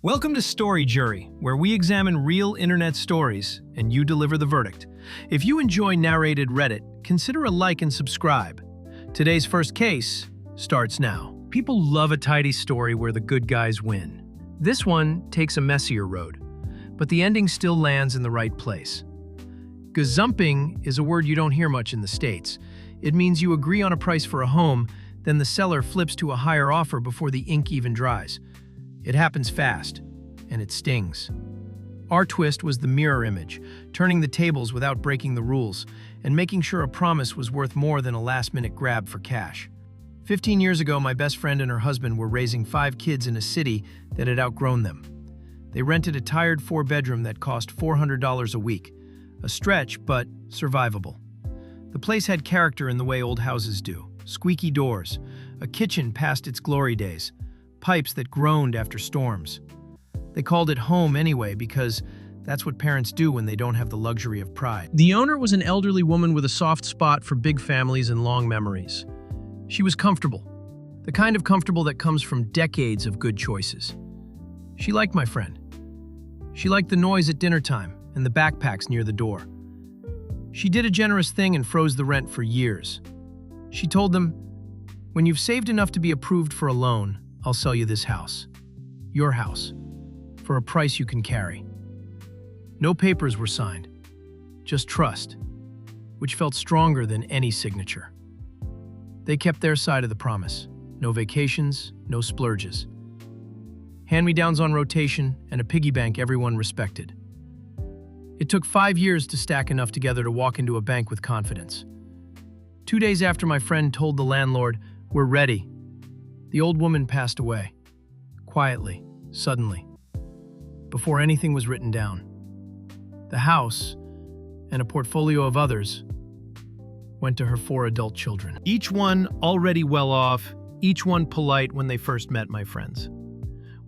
Welcome to Story Jury, where we examine real internet stories and you deliver the verdict. If you enjoy narrated Reddit, consider a like and subscribe. Today's first case starts now. People love a tidy story where the good guys win. This one takes a messier road, but the ending still lands in the right place. Gazumping is a word you don't hear much in the States. It means you agree on a price for a home, then the seller flips to a higher offer before the ink even dries. It happens fast, and it stings. Our twist was the mirror image, turning the tables without breaking the rules, and making sure a promise was worth more than a last-minute grab for cash. 15 years ago, my best friend and her husband were raising 5 kids in a city that had outgrown them. They rented a tired 4-bedroom that cost $400 a week. A stretch, but survivable. The place had character in the way old houses do. Squeaky doors, a kitchen past its glory days, pipes that groaned after storms. They called it home anyway because that's what parents do when they don't have the luxury of pride. The owner was an elderly woman with a soft spot for big families and long memories. She was comfortable, the kind of comfortable that comes from decades of good choices. She liked my friend. She liked the noise at dinner time and the backpacks near the door. She did a generous thing and froze the rent for years. She told them, "When you've saved enough to be approved for a loan, I'll sell you this house. Your house. For a price you can carry." No papers were signed. Just trust, which felt stronger than any signature. They kept their side of the promise. No vacations, no splurges. Hand-me-downs on rotation and a piggy bank everyone respected. It took 5 years to stack enough together to walk into a bank with confidence. 2 days after my friend told the landlord, "We're ready," the old woman passed away. Quietly, suddenly. Before anything was written down. The house, and a portfolio of others, went to her 4 adult children. Each one already well off, each one polite when they first met my friends.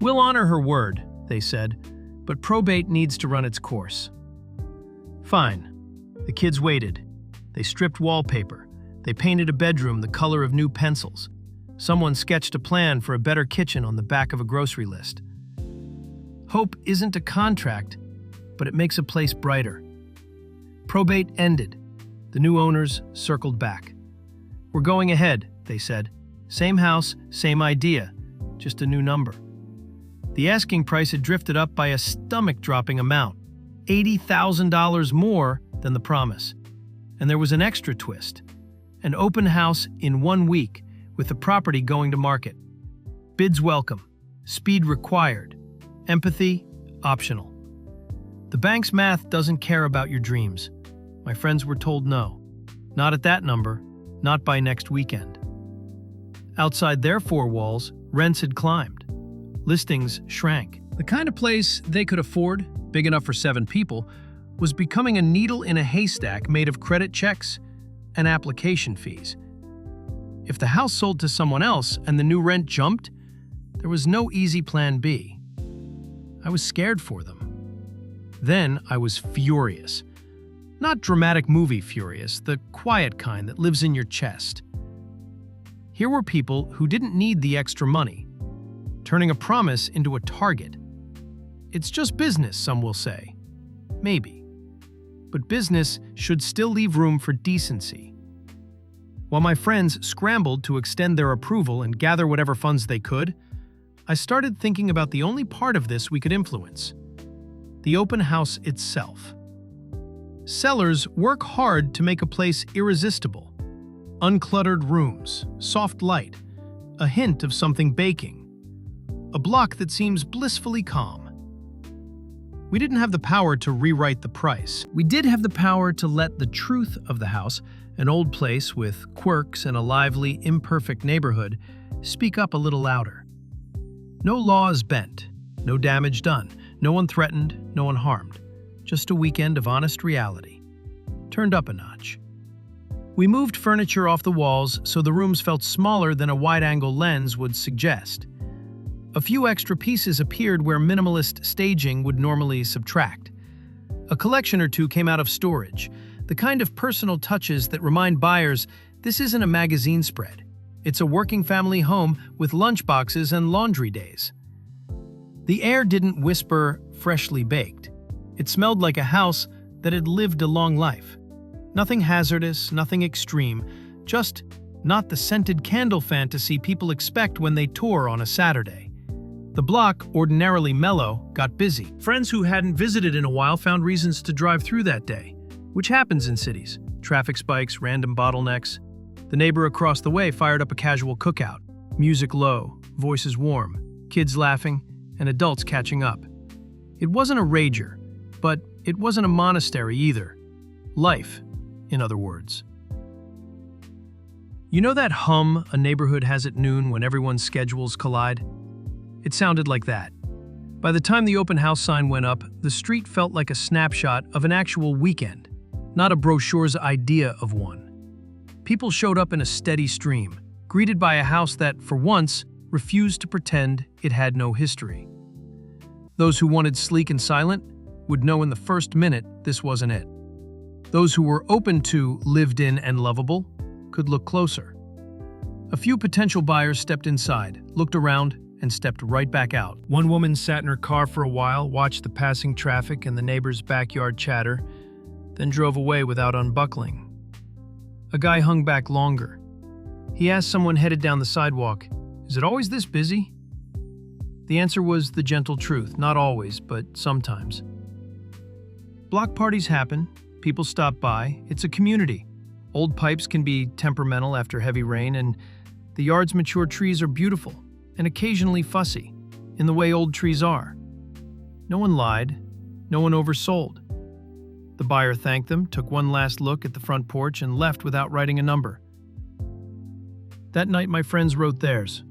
"We'll honor her word," they said, "but probate needs to run its course." Fine. The kids waited. They stripped wallpaper. They painted a bedroom the color of new pencils. Someone sketched a plan for a better kitchen on the back of a grocery list. Hope isn't a contract, but it makes a place brighter. Probate ended. The new owners circled back. "We're going ahead," they said. "Same house, same idea, just a new number." The asking price had drifted up by a stomach-dropping amount, $80,000 more than the promise. And there was an extra twist. An open house in 1 week, with the property going to market. Bids welcome. Speed required. Empathy optional. The bank's math doesn't care about your dreams. My friends were told no. Not at that number, not by next weekend. Outside their 4 walls, rents had climbed. Listings shrank. The kind of place they could afford, big enough for 7 people, was becoming a needle in a haystack made of credit checks and application fees. If the house sold to someone else and the new rent jumped, there was no easy plan B. I was scared for them. Then I was furious. Not dramatic movie furious, the quiet kind that lives in your chest. Here were people who didn't need the extra money, turning a promise into a target. It's just business, some will say. Maybe. But business should still leave room for decency. While my friends scrambled to extend their approval and gather whatever funds they could, I started thinking about the only part of this we could influence: the open house itself. Sellers work hard to make a place irresistible. Uncluttered rooms, soft light, a hint of something baking. A block that seems blissfully calm. We didn't have the power to rewrite the price. We did have the power to let the truth of the house, an old place with quirks and a lively, imperfect neighborhood, speak up a little louder. No laws bent, no damage done, no one threatened, no one harmed. Just a weekend of honest reality. Turned up a notch. We moved furniture off the walls so the rooms felt smaller than a wide-angle lens would suggest. A few extra pieces appeared where minimalist staging would normally subtract. A collection or 2 came out of storage, the kind of personal touches that remind buyers this isn't a magazine spread. It's a working family home with lunchboxes and laundry days. The air didn't whisper freshly baked. It smelled like a house that had lived a long life. Nothing hazardous, nothing extreme, just not the scented candle fantasy people expect when they tour on a Saturday. The block, ordinarily mellow, got busy. Friends who hadn't visited in a while found reasons to drive through that day, which happens in cities. Traffic spikes, random bottlenecks. The neighbor across the way fired up a casual cookout. Music low, voices warm, kids laughing, and adults catching up. It wasn't a rager, but it wasn't a monastery either. Life, in other words. You know that hum a neighborhood has at noon when everyone's schedules collide? It sounded like that. By the time the open house sign went up, the street felt like a snapshot of an actual weekend, not a brochure's idea of one. People showed up in a steady stream, greeted by a house that, for once, refused to pretend it had no history. Those who wanted sleek and silent would know in the first minute this wasn't it. Those who were open to lived in and lovable could look closer. A few potential buyers stepped inside, looked around, and stepped right back out. One woman sat in her car for a while, watched the passing traffic and the neighbor's backyard chatter, then drove away without unbuckling. A guy hung back longer. He asked someone headed down the sidewalk, "Is it always this busy?" The answer was the gentle truth, not always, but sometimes. Block parties happen, people stop by, it's a community. Old pipes can be temperamental after heavy rain, and the yard's mature trees are beautiful and occasionally fussy, in the way old trees are. No one lied, no one oversold. The buyer thanked them, took one last look at the front porch, and left without writing a number. That night, my friends wrote theirs.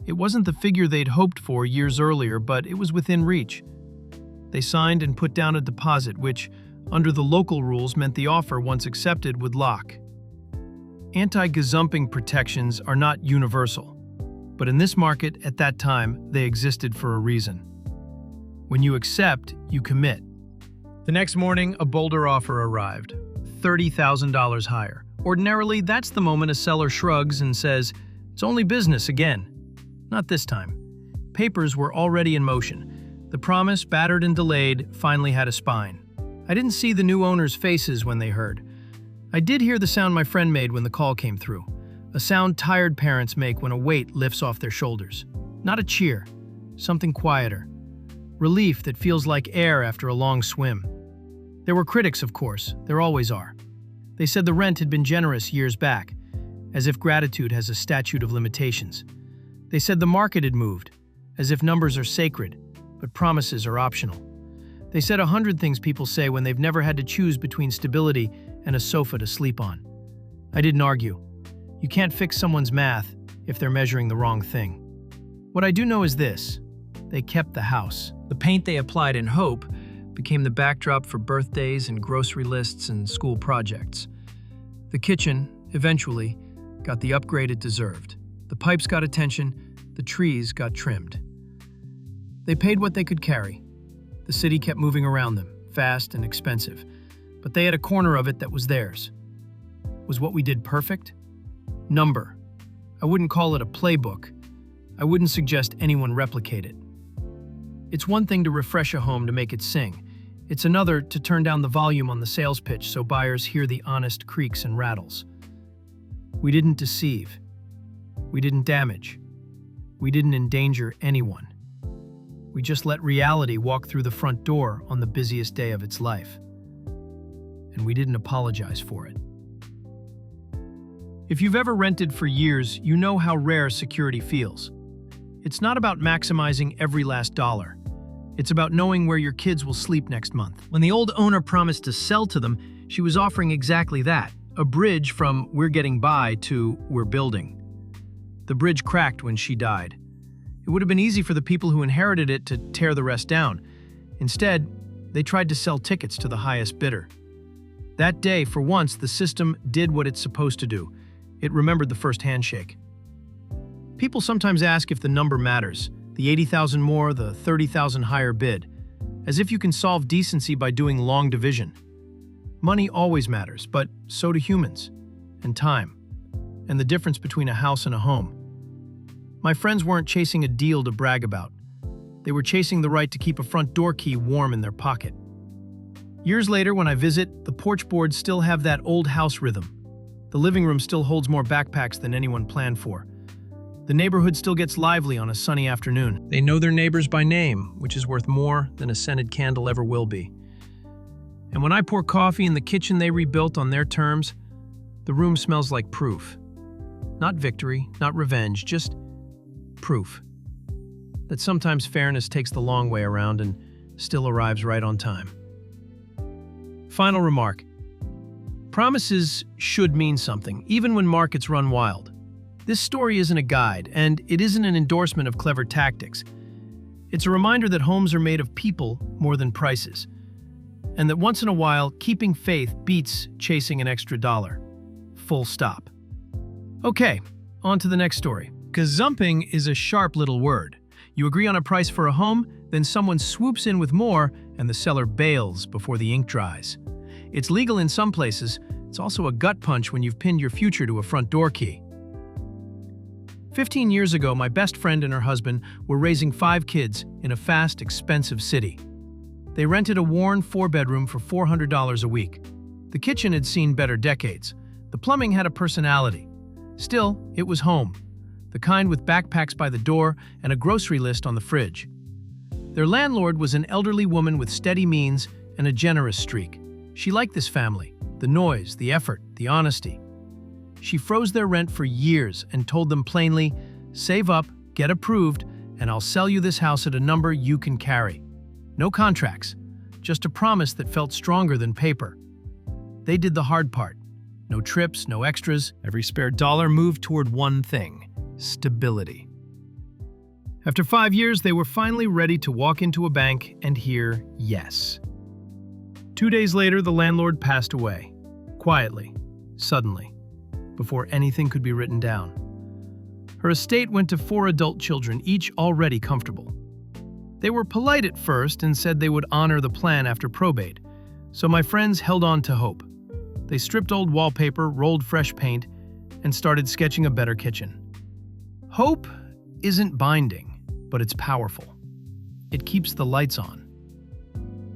It wasn't the figure they'd hoped for years earlier, but it was within reach. They signed and put down a deposit, which, under the local rules, meant the offer, once accepted, would lock. Anti-gazumping protections are not universal, but in this market, at that time, they existed for a reason. When you accept, you commit. The next morning, a bolder offer arrived, $30,000 higher. Ordinarily, that's the moment a seller shrugs and says, "It's only business again." Not this time. Papers were already in motion. The promise, battered and delayed, finally had a spine. I didn't see the new owners' faces when they heard. I did hear the sound my friend made when the call came through, a sound tired parents make when a weight lifts off their shoulders. Not a cheer, something quieter. Relief that feels like air after a long swim. There were critics, of course, there always are. They said the rent had been generous years back, as if gratitude has a statute of limitations. They said the market had moved, as if numbers are sacred, but promises are optional. They said 100 things people say when they've never had to choose between stability and a sofa to sleep on. I didn't argue. You can't fix someone's math if they're measuring the wrong thing. What I do know is this: they kept the house. The paint they applied in hope became the backdrop for birthdays and grocery lists and school projects. The kitchen, eventually, got the upgrade it deserved. The pipes got attention, the trees got trimmed. They paid what they could carry. The city kept moving around them, fast and expensive, but they had a corner of it that was theirs. Was what we did perfect? Number. I wouldn't call it a playbook. I wouldn't suggest anyone replicate it. It's one thing to refresh a home to make it sing. It's another to turn down the volume on the sales pitch so buyers hear the honest creaks and rattles. We didn't deceive. We didn't damage. We didn't endanger anyone. We just let reality walk through the front door on the busiest day of its life. And we didn't apologize for it. If you've ever rented for years, you know how rare security feels. It's not about maximizing every last dollar. It's about knowing where your kids will sleep next month. When the old owner promised to sell to them, she was offering exactly that, a bridge from "we're getting by" to "we're building." The bridge cracked when she died. It would have been easy for the people who inherited it to tear the rest down. Instead, they tried to sell tickets to the highest bidder. That day, for once, the system did what it's supposed to do. It remembered the first handshake. People sometimes ask if the number matters, the 80,000 more, the 30,000 higher bid, as if you can solve decency by doing long division. Money always matters, but so do humans, and time, and the difference between a house and a home. My friends weren't chasing a deal to brag about. They were chasing the right to keep a front door key warm in their pocket. Years later, when I visit, the porch boards still have that old house rhythm. The living room still holds more backpacks than anyone planned for. The neighborhood still gets lively on a sunny afternoon. They know their neighbors by name, which is worth more than a scented candle ever will be. And when I pour coffee in the kitchen they rebuilt on their terms, the room smells like proof. Not victory, not revenge, just proof. That sometimes fairness takes the long way around and still arrives right on time. Final remark. Promises should mean something, even when markets run wild. This story isn't a guide, and it isn't an endorsement of clever tactics. It's a reminder that homes are made of people more than prices, and that once in a while, keeping faith beats chasing an extra dollar. Full stop. Okay, on to the next story. Gazumping is a sharp little word. You agree on a price for a home, then someone swoops in with more, and the seller bails before the ink dries. It's legal in some places. It's also a gut punch when you've pinned your future to a front door key. 15 years ago, my best friend and her husband were raising 5 kids in a fast, expensive city. They rented a worn 4-bedroom for $400 a week. The kitchen had seen better decades. The plumbing had a personality. Still, it was home. The kind with backpacks by the door and a grocery list on the fridge. Their landlord was an elderly woman with steady means and a generous streak. She liked this family, the noise, the effort, the honesty. She froze their rent for years and told them plainly, "Save up, get approved, and I'll sell you this house at a number you can carry." No contracts, just a promise that felt stronger than paper. They did the hard part. No trips, no extras. Every spare dollar moved toward one thing: stability. After 5 years, they were finally ready to walk into a bank and hear yes. 2 days later, the landlord passed away. Quietly, suddenly, before anything could be written down. Her estate went to 4 adult children, each already comfortable. They were polite at first and said they would honor the plan after probate, so my friends held on to hope. They stripped old wallpaper, rolled fresh paint, and started sketching a better kitchen. Hope isn't binding, but it's powerful. It keeps the lights on.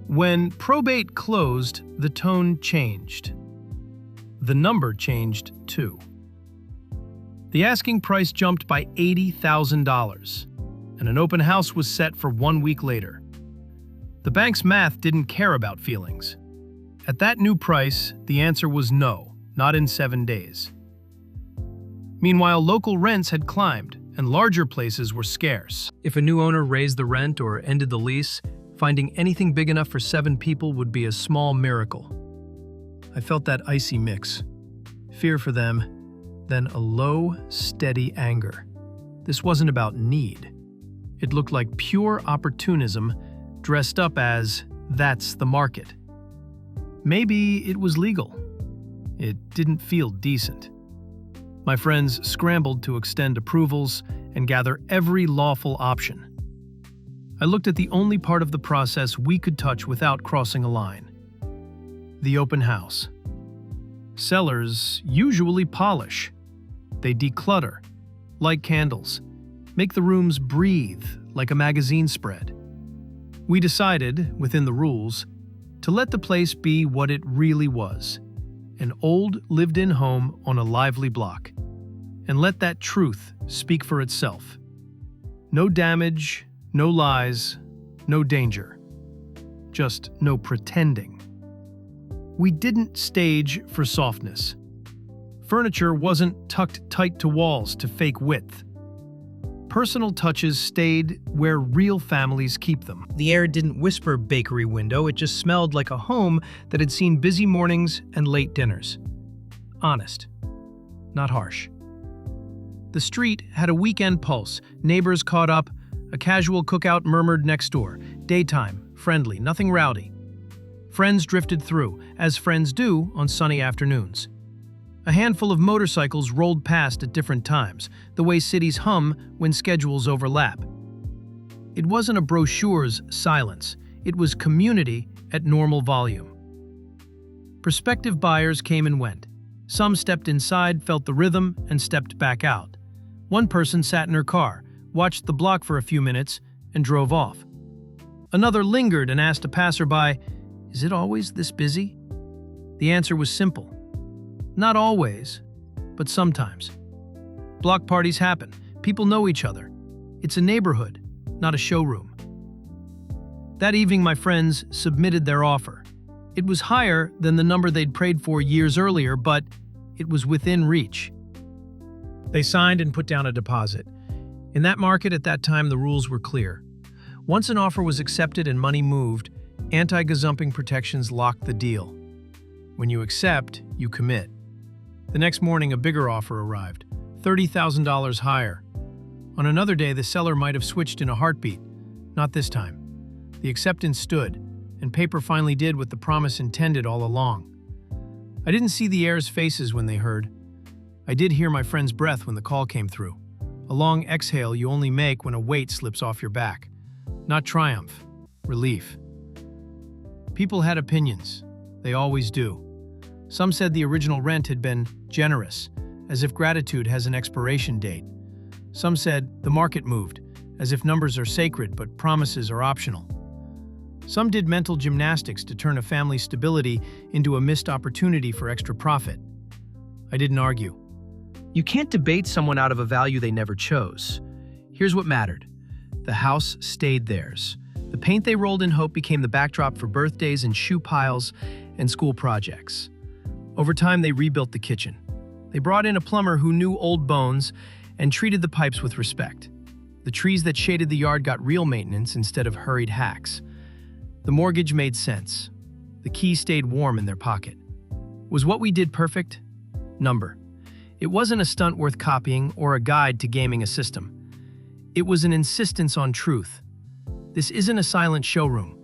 When probate closed, the tone changed. The number changed too. The asking price jumped by $80,000, and an open house was set for 1 week later. The bank's math didn't care about feelings. At that new price, the answer was no, not in 7 days. Meanwhile, local rents had climbed, and larger places were scarce. If a new owner raised the rent or ended the lease, finding anything big enough for 7 people would be a small miracle. I felt that icy mix. Fear for them, then a low, steady anger. This wasn't about need. It looked like pure opportunism dressed up as, "That's the market." Maybe it was legal. It didn't feel decent. My friends scrambled to extend approvals and gather every lawful option. I looked at the only part of the process we could touch without crossing a line: the open house. Sellers usually polish. They declutter, light candles, make the rooms breathe like a magazine spread. We decided, within the rules, to let the place be what it really was: an old, lived-in home on a lively block. And let that truth speak for itself. No damage, no lies, no danger. Just no pretending. We didn't stage for softness. Furniture wasn't tucked tight to walls to fake width. Personal touches stayed where real families keep them. The air didn't whisper bakery window, it just smelled like a home that had seen busy mornings and late dinners. Honest, not harsh. The street had a weekend pulse, neighbors caught up, a casual cookout murmured next door. Daytime, friendly, nothing rowdy. Friends drifted through, as friends do on sunny afternoons. A handful of motorcycles rolled past at different times, the way cities hum when schedules overlap. It wasn't a brochure's silence, it was community at normal volume. Prospective buyers came and went. Some stepped inside, felt the rhythm, and stepped back out. One person sat in her car, watched the block for a few minutes, and drove off. Another lingered and asked a passerby, "Is it always this busy?" The answer was simple. Not always, but sometimes. Block parties happen. People know each other. It's a neighborhood, not a showroom. That evening, my friends submitted their offer. It was higher than the number they'd prayed for years earlier, but it was within reach. They signed and put down a deposit. In that market at that time, the rules were clear. Once an offer was accepted and money moved, anti-gazumping protections locked the deal. When you accept, you commit. The next morning, a bigger offer arrived, $30,000 higher. On another day, the seller might have switched in a heartbeat. Not this time. The acceptance stood, and paper finally did what the promise intended all along. I didn't see the heirs' faces when they heard. I did hear my friend's breath when the call came through. A long exhale you only make when a weight slips off your back. Not triumph, relief. People had opinions. They always do. Some said the original rent had been generous, as if gratitude has an expiration date. Some said the market moved, as if numbers are sacred but promises are optional. Some did mental gymnastics to turn a family's stability into a missed opportunity for extra profit. I didn't argue. You can't debate someone out of a value they never chose. Here's what mattered. The house stayed theirs. The paint they rolled in hope became the backdrop for birthdays and shoe piles and school projects. Over time, they rebuilt the kitchen. They brought in a plumber who knew old bones and treated the pipes with respect. The trees that shaded the yard got real maintenance instead of hurried hacks. The mortgage made sense. The key stayed warm in their pocket. Was what we did perfect? Number. It wasn't a stunt worth copying or a guide to gaming a system. It was an insistence on truth. This isn't a silent showroom.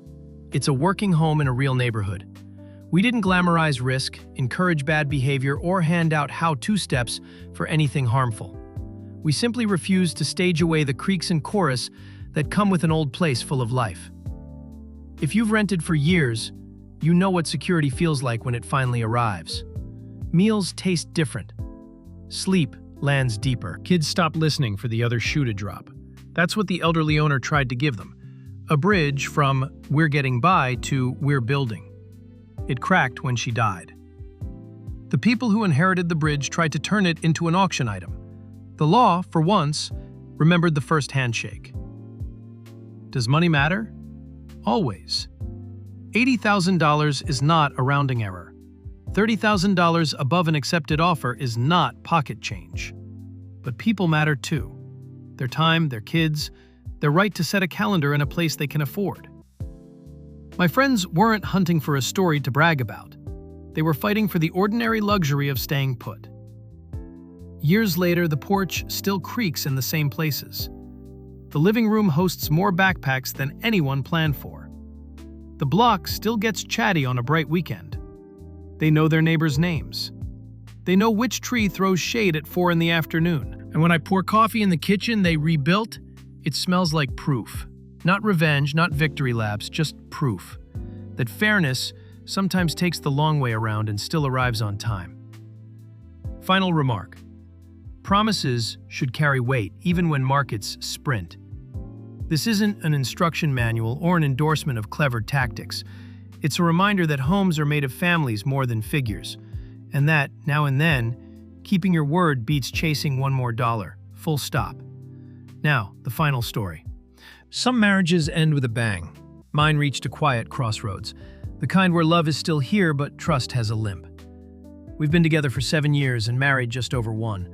It's a working home in a real neighborhood. We didn't glamorize risk, encourage bad behavior, or hand out how-to steps for anything harmful. We simply refused to stage away the creaks and chorus that come with an old place full of life. If you've rented for years, you know what security feels like when it finally arrives. Meals taste different. Sleep lands deeper. Kids stop listening for the other shoe to drop. That's what the elderly owner tried to give them. A bridge from "we're getting by" to "we're building." It cracked when she died. The people who inherited the bridge tried to turn it into an auction item. The law, for once, remembered the first handshake. Does money matter? Always. $80,000 is not a rounding error. $30,000 above an accepted offer is not pocket change. But people matter too. Their time, their kids, their right to set a calendar in a place they can afford. My friends weren't hunting for a story to brag about. They were fighting for the ordinary luxury of staying put. Years later, the porch still creaks in the same places. The living room hosts more backpacks than anyone planned for. The block still gets chatty on a bright weekend. They know their neighbors' names. They know which tree throws shade at 4 in the afternoon. And when I pour coffee in the kitchen they rebuilt, it smells like proof. Not revenge, not victory laps, just proof. That fairness sometimes takes the long way around and still arrives on time. Final remark. Promises should carry weight even when markets sprint. This isn't an instruction manual or an endorsement of clever tactics. It's a reminder that homes are made of families more than figures, and that, now and then, keeping your word beats chasing one more dollar. Full stop. Now, the final story. Some marriages end with a bang. Mine reached a quiet crossroads, the kind where love is still here but trust has a limp. We've been together for 7 years and married just over 1.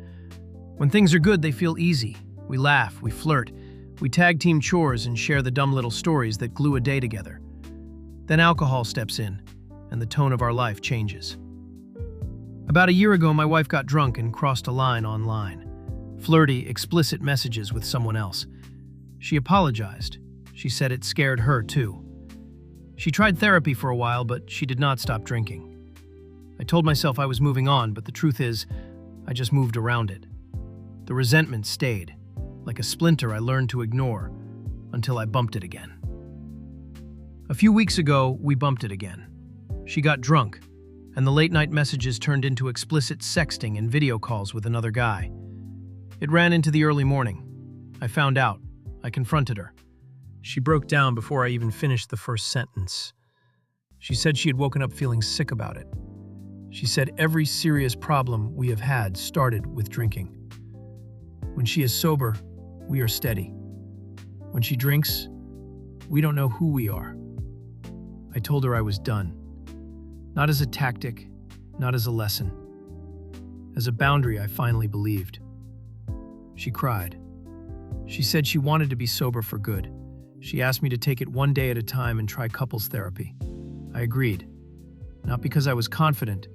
When things are good, they feel easy. We laugh, we flirt, we tag team chores and share the dumb little stories that glue a day together. Then alcohol steps in, and the tone of our life changes. About a year ago, my wife got drunk and crossed a line online. Flirty, explicit messages with someone else. She apologized. She said it scared her too. She tried therapy for a while, but she did not stop drinking. I told myself I was moving on, but the truth is, I just moved around it. The resentment stayed. Like a splinter I learned to ignore, until I bumped it again. A few weeks ago, we bumped it again. She got drunk, and the late-night messages turned into explicit sexting and video calls with another guy. It ran into the early morning. I found out. I confronted her. She broke down before I even finished the first sentence. She said she had woken up feeling sick about it. She said every serious problem we have had started with drinking. When she is sober, we are steady. When she drinks, we don't know who we are. I told her I was done. Not as a tactic, not as a lesson. As a boundary I finally believed. She cried. She said she wanted to be sober for good. She asked me to take it one day at a time and try couples therapy. I agreed. Not because I was confident,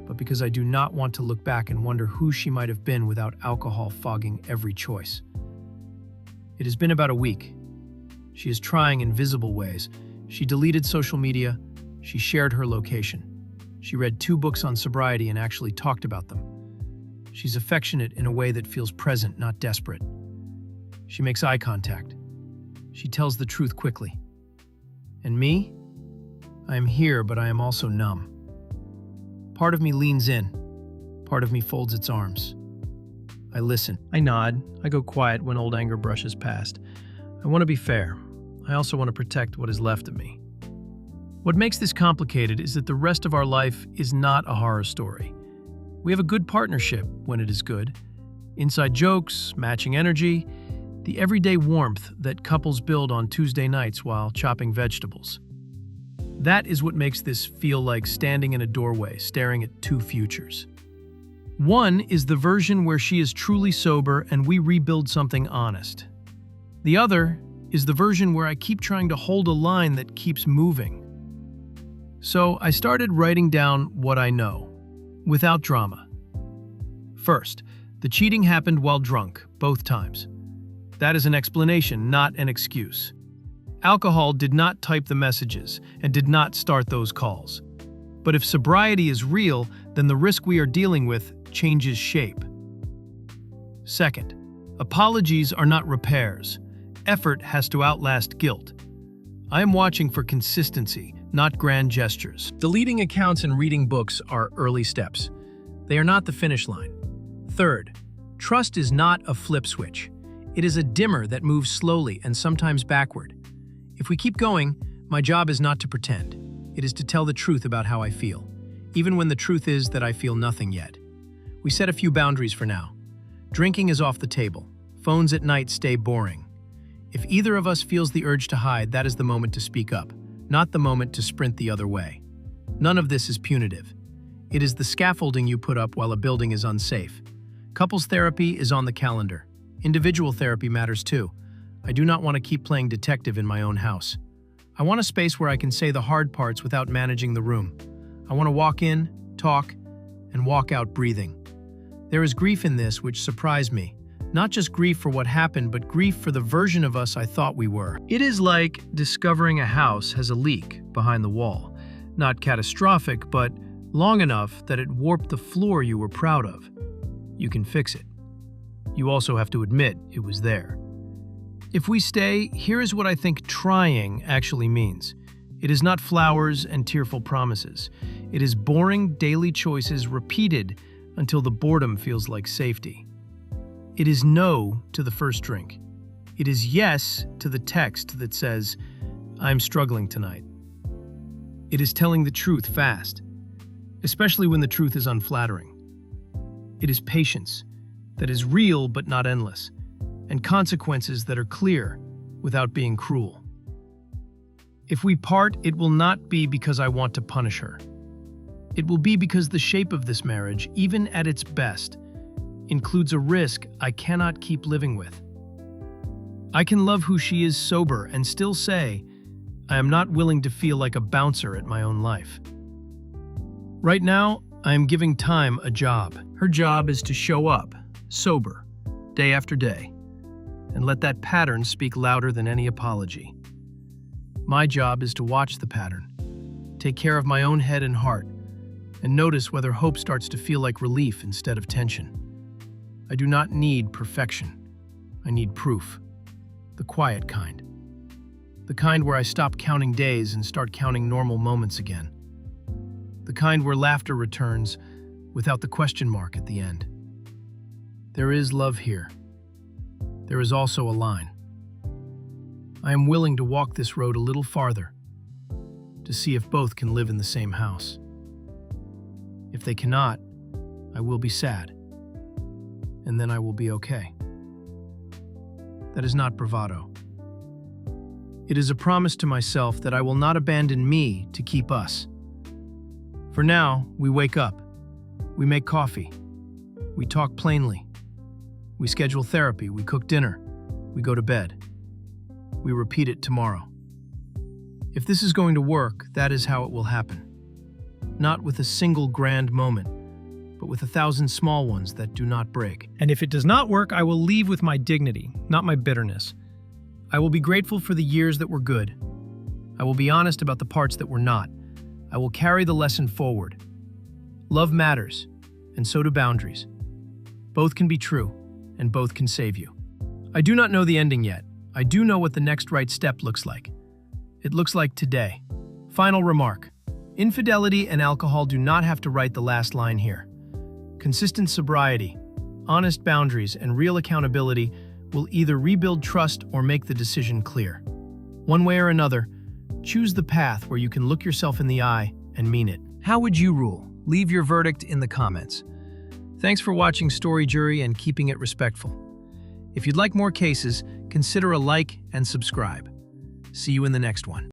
but because I do not want to look back and wonder who she might have been without alcohol fogging every choice. It has been about a week. She is trying in visible ways. She deleted social media. She shared her location. She read 2 books on sobriety and actually talked about them. She's affectionate in a way that feels present, not desperate. She makes eye contact. She tells the truth quickly. And me? I am here, but I am also numb. Part of me leans in. Part of me folds its arms. I listen. I nod. I go quiet when old anger brushes past. I want to be fair. I also want to protect what is left of me. What makes this complicated is that the rest of our life is not a horror story. We have a good partnership when it is good. Inside jokes, matching energy, the everyday warmth that couples build on Tuesday nights while chopping vegetables. That is what makes this feel like standing in a doorway, staring at 2 futures. One is the version where she is truly sober and we rebuild something honest. The other is the version where I keep trying to hold a line that keeps moving. So I started writing down what I know, without drama. First, the cheating happened while drunk, both times. That is an explanation, not an excuse. Alcohol did not type the messages and did not start those calls. But if sobriety is real, then the risk we are dealing with changes shape. Second, apologies are not repairs. Effort has to outlast guilt. I am watching for consistency, not grand gestures. Deleting accounts and reading books are early steps. They are not the finish line. Third, trust is not a flip switch. It is a dimmer that moves slowly and sometimes backward. If we keep going, my job is not to pretend. It is to tell the truth about how I feel, even when the truth is that I feel nothing yet. We set a few boundaries for now. Drinking is off the table. Phones at night stay boring. If either of us feels the urge to hide, that is the moment to speak up, not the moment to sprint the other way. None of this is punitive. It is the scaffolding you put up while a building is unsafe. Couples therapy is on the calendar. Individual therapy matters too. I do not want to keep playing detective in my own house. I want a space where I can say the hard parts without managing the room. I want to walk in, talk, and walk out breathing. There is grief in this which surprised me. Not just grief for what happened, but grief for the version of us I thought we were. It is like discovering a house has a leak behind the wall. Not catastrophic, but long enough that it warped the floor you were proud of. You can fix it. You also have to admit it was there. If we stay, here is what I think trying actually means. It is not flowers and tearful promises. It is boring daily choices repeated until the boredom feels like safety. It is no to the first drink. It is yes to the text that says, "I'm struggling tonight." It is telling the truth fast, especially when the truth is unflattering. It is patience that is real but not endless, and consequences that are clear without being cruel. If we part, it will not be because I want to punish her. It will be because the shape of this marriage, even at its best, includes a risk I cannot keep living with. I can love who she is sober and still say, I am not willing to feel like a bouncer at my own life. Right now, I am giving time a job. Her job is to show up, sober, day after day, and let that pattern speak louder than any apology. My job is to watch the pattern, take care of my own head and heart, and notice whether hope starts to feel like relief instead of tension. I do not need perfection. I need proof. The quiet kind. The kind where I stop counting days and start counting normal moments again. The kind where laughter returns without the question mark at the end. There is love here. There is also a line. I am willing to walk this road a little farther to see if both can live in the same house. If they cannot, I will be sad, and then I will be okay. That is not bravado. It is a promise to myself that I will not abandon me to keep us. For now, we wake up, we make coffee, we talk plainly, we schedule therapy, we cook dinner, we go to bed. We repeat it tomorrow. If this is going to work, that is how it will happen. Not with a single grand moment, but with 1,000 small ones that do not break. And if it does not work, I will leave with my dignity, not my bitterness. I will be grateful for the years that were good. I will be honest about the parts that were not. I will carry the lesson forward. Love matters, and so do boundaries. Both can be true, and both can save you. I do not know the ending yet. I do know what the next right step looks like. It looks like today. Final remark. Infidelity and alcohol do not have to write the last line here. Consistent sobriety, honest boundaries, and real accountability will either rebuild trust or make the decision clear. One way or another, choose the path where you can look yourself in the eye and mean it. How would you rule? Leave your verdict in the comments. Thanks for watching Story Jury and keeping it respectful. If you'd like more cases, consider a like and subscribe. See you in the next one.